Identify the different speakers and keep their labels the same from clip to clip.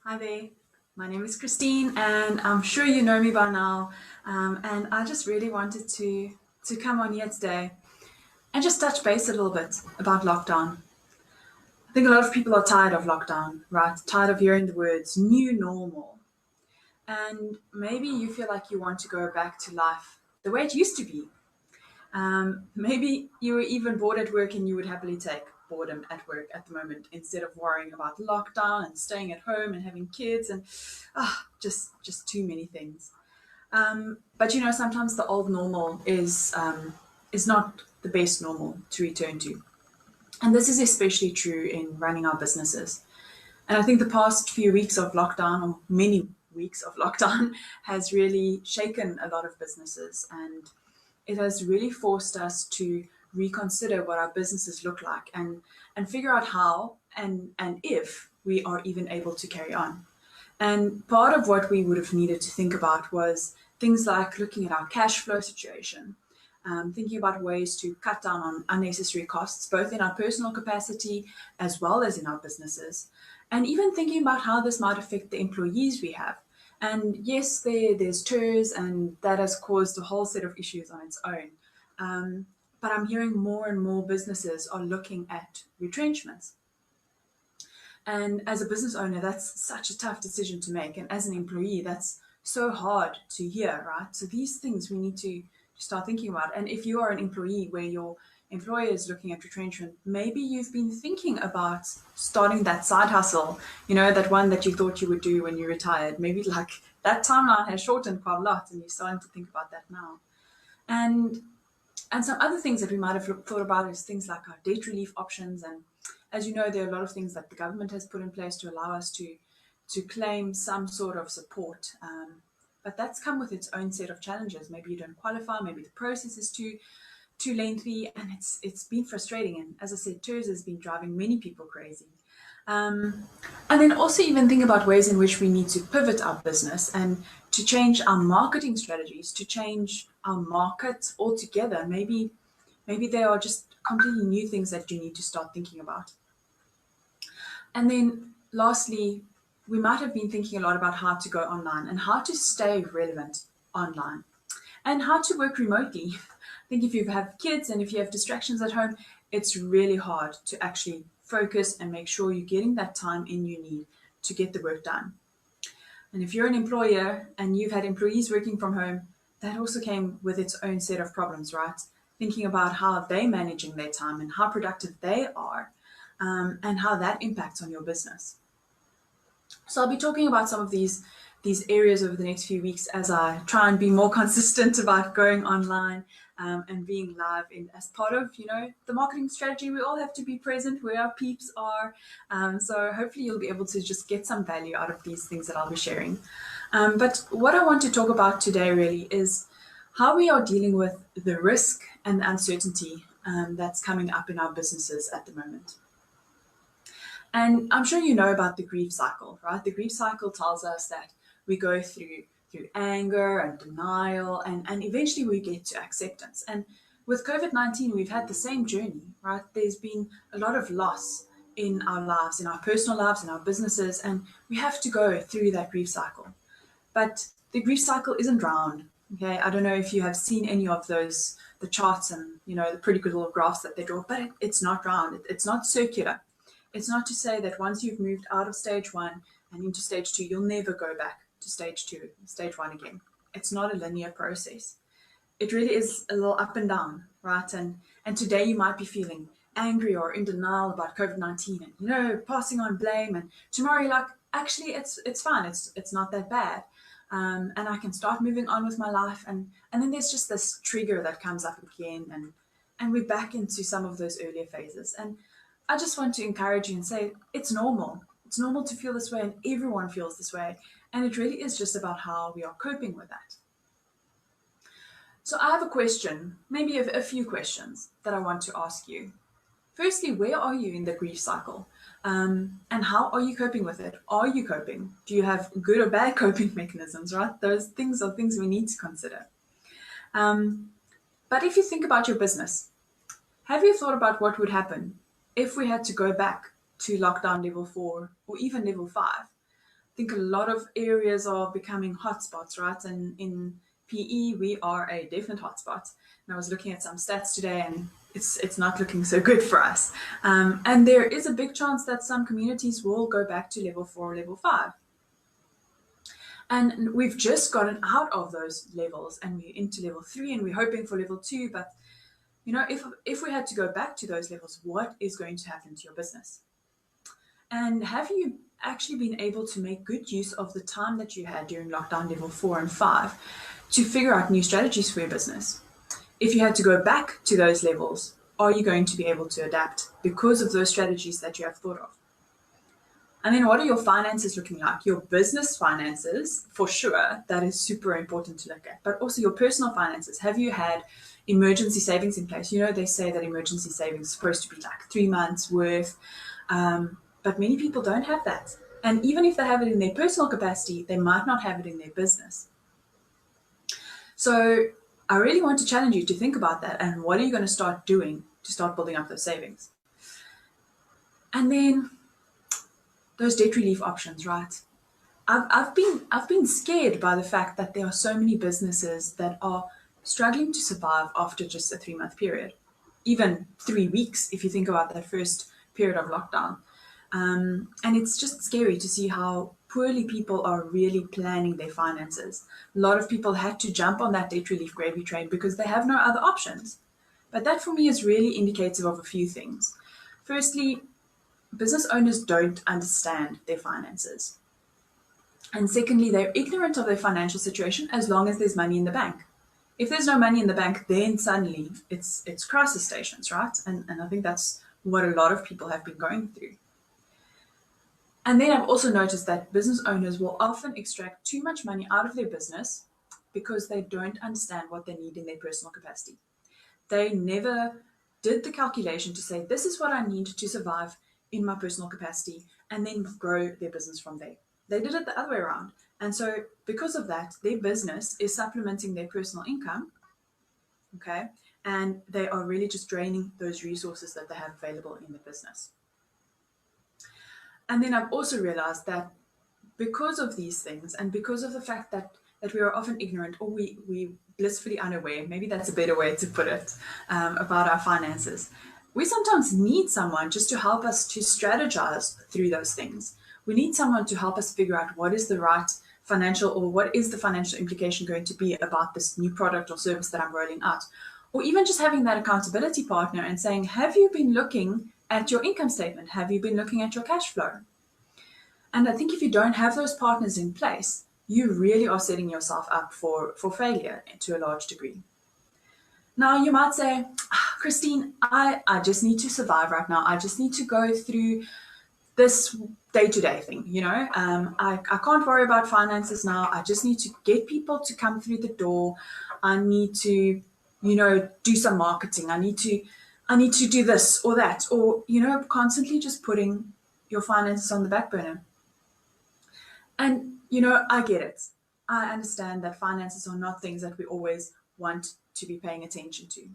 Speaker 1: Hi there, my name is Christine, and I'm sure you know me by now. And I just really wanted to come on here today and just touch base a little bit about lockdown. I think a lot of people are tired of lockdown, right? Tired of hearing the words new normal. And maybe you feel like you want to go back to life the way it used to be. Maybe you were even bored at work and you would happily take boredom at work at the moment instead of worrying about lockdown and staying at home and having kids and just too many things. But sometimes the old normal is not the best normal to return to, and this is especially true in running our businesses. And I think the past few weeks of lockdown, or many weeks of lockdown, has really shaken a lot of businesses, and it has really forced us to reconsider what our businesses look like and figure out how and if we are even able to carry on. And part of what we would have needed to think about was things like looking at our cash flow situation, thinking about ways to cut down on unnecessary costs, both in our personal capacity as well as in our businesses, and even thinking about how this might affect the employees we have. And yes, there's TERS, and that has caused a whole set of issues on its own. But I'm hearing more and more businesses are looking at retrenchments. And as a business owner, that's such a tough decision to make. And as an employee, that's so hard to hear, right? So these things we need to start thinking about. And if you are an employee where your employer is looking at retrenchment, maybe you've been thinking about starting that side hustle, that one that you thought you would do when you retired. Maybe like that timeline has shortened quite a lot and you're starting to think about that now. And and some other things that we might have thought about is things like our debt relief options. And as you know, there are a lot of things that the government has put in place to allow us to claim some sort of support. But that's come with its own set of challenges. Maybe you don't qualify. Maybe the process is too lengthy, and it's been frustrating. And as I said, TERS has been driving many people crazy. And then also even think about ways in which we need to pivot our business and to change our marketing strategies, to change our market altogether. Maybe there are just completely new things that you need to start thinking about. And then lastly, we might have been thinking a lot about how to go online and how to stay relevant online and how to work remotely. I think if you have kids and if you have distractions at home, it's really hard to actually focus and make sure you're getting that time in you need to get the work done. And if you're an employer and you've had employees working from home, that also came with its own set of problems, right? Thinking about how they're managing their time and how productive they are, and how that impacts on your business. So I'll be talking about some of these areas over the next few weeks as I try and be more consistent about going online, and being live in as part of the marketing strategy. We all have to be present where our peeps are. So hopefully you'll be able to just get some value out of these things that I'll be sharing. But what I want to talk about today really is how we are dealing with the risk and the uncertainty that's coming up in our businesses at the moment. And I'm sure you know about the grief cycle, right? The grief cycle tells us that we go through anger and denial, and eventually we get to acceptance. And with COVID-19, we've had the same journey, right? There's been a lot of loss in our lives, in our personal lives, in our businesses, and we have to go through that grief cycle. But the grief cycle isn't round. Okay, I don't know if you have seen any of those, the charts and the pretty good little graphs that they draw, but it's not round. It's not circular. It's not to say that once you've moved out of stage one and into stage two, you'll never go back to stage two, stage one again. It's not a linear process. It really is a little up and down, right? And today you might be feeling angry or in denial about COVID-19 and passing on blame, and tomorrow you're like, actually it's fine, it's not that bad. And I can start moving on with my life, and then there's just this trigger that comes up again, and we're back into some of those earlier phases. And I just want to encourage you and say it's normal. It's normal to feel this way, and everyone feels this way. And it really is just about how we are coping with that. So I have a question, maybe a few questions that I want to ask you. Firstly, where are you in the grief cycle? And how are you coping with it? Are you coping? Do you have good or bad coping mechanisms, right? Those things are things we need to consider. But if you think about your business, have you thought about what would happen if we had to go back to lockdown level 4 or even level 5? think a lot of areas are becoming hotspots, right? And in PE, we are a definite hotspot. And I was looking at some stats today, and it's not looking so good for us. And there is a big chance that some communities will go back to level 4 or level 5. And we've just gotten out of those levels and we're into level 3 and we're hoping for level 2. But, you know, if we had to go back to those levels, what is going to happen to your business? And have you actually been able to make good use of the time that you had during lockdown level 4 and 5 to figure out new strategies for your business? If you had to go back to those levels, are you going to be able to adapt because of those strategies that you have thought of? And then what are your finances looking like? Your business finances, for sure, that is super important to look at, but also your personal finances. Have you had emergency savings in place? You know, they say that emergency savings is supposed to be like 3 months worth, but many people don't have that. And even if they have it in their personal capacity, they might not have it in their business. So I really want to challenge you to think about that and what are you going to start doing to start building up those savings? And then those debt relief options, right? I've been scared by the fact that there are so many businesses that are struggling to survive after just a 3-month period, even 3 weeks if you think about that first period of lockdown. And it's just scary to see how poorly people are really planning their finances. A lot of people had to jump on that debt relief gravy train because they have no other options. But that for me is really indicative of a few things. Firstly, business owners don't understand their finances. And secondly, they're ignorant of their financial situation as long as there's money in the bank. If there's no money in the bank, then suddenly it's crisis stations, right? And I think that's what a lot of people have been going through. And then I've also noticed that business owners will often extract too much money out of their business because they don't understand what they need in their personal capacity. They never did the calculation to say, this is what I need to survive in my personal capacity, and then grow their business from there. They did it the other way around. And so because of that, their business is supplementing their personal income, okay? And they are really just draining those resources that they have available in the business. And then I've also realized that because of these things and because of the fact that we are often ignorant or we blissfully unaware, maybe that's a better way to put it, about our finances, we sometimes need someone just to help us to strategize through those things. We need someone to help us figure out what is the right financial or what is the financial implication going to be about this new product or service that I'm rolling out. Or even just having that accountability partner and saying, have you been looking at your income statement? Have you been looking at your cash flow? And I think if you don't have those partners in place, you really are setting yourself up for failure to a large degree. Now, you might say, Christine, I just need to survive right now. I just need to go through this day-to-day thing, you know. I can't worry about finances now. I just need to get people to come through the door. I need to, you know, do some marketing. I need to do this or that, or, you know, constantly just putting your finances on the back burner. And, you know, I get it. I understand that finances are not things that we always want to be paying attention to.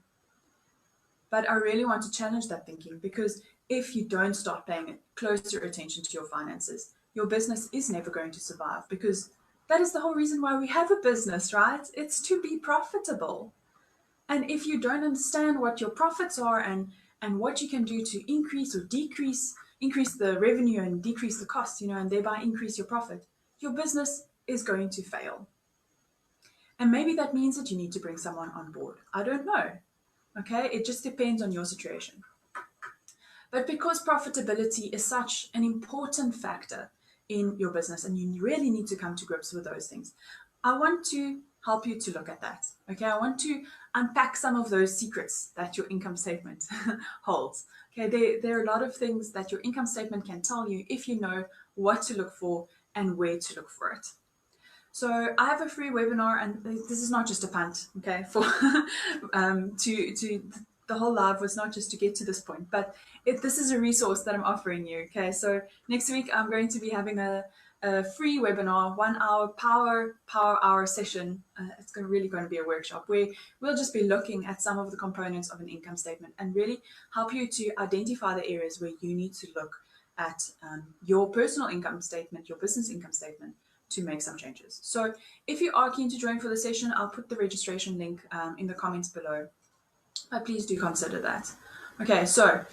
Speaker 1: But I really want to challenge that thinking, because if you don't start paying closer attention to your finances, your business is never going to survive, because that is the whole reason why we have a business, right? It's to be profitable. And if you don't understand what your profits are and what you can do to increase or increase the revenue and decrease the cost, you know, and thereby increase your profit, your business is going to fail. And maybe that means that you need to bring someone on board. I don't know. Okay, it just depends on your situation. But because profitability is such an important factor in your business and you really need to come to grips with those things, I want to help you to look at that. Okay, I want to unpack some of those secrets that your income statement holds. Okay, there are a lot of things that your income statement can tell you if you know what to look for and where to look for it. So I have a free webinar, and this is not just a punt, okay, for to the whole live was not just to get to this point, but this is a resource that I'm offering you, okay? So next week I'm going to be having a free webinar, 1 hour power hour session. It's really going to be a workshop where we'll just be looking at some of the components of an income statement and really help you to identify the areas where you need to look at your personal income statement, your business income statement, to make some changes. So if you are keen to join for the session, I'll put the registration link in the comments below. But please do consider that. Okay, so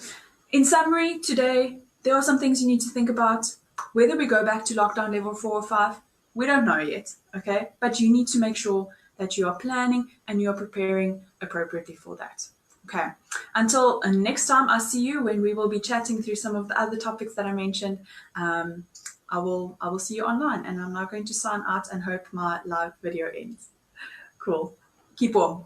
Speaker 1: in summary, today, there are some things you need to think about. Whether we go back to lockdown level 4 or 5, we don't know yet, okay? But you need to make sure that you are planning and you are preparing appropriately for that. Okay, until next time I see you, when we will be chatting through some of the other topics that I mentioned, I will see you online, and I'm now going to sign out and hope my live video ends. Cool. Keep warm.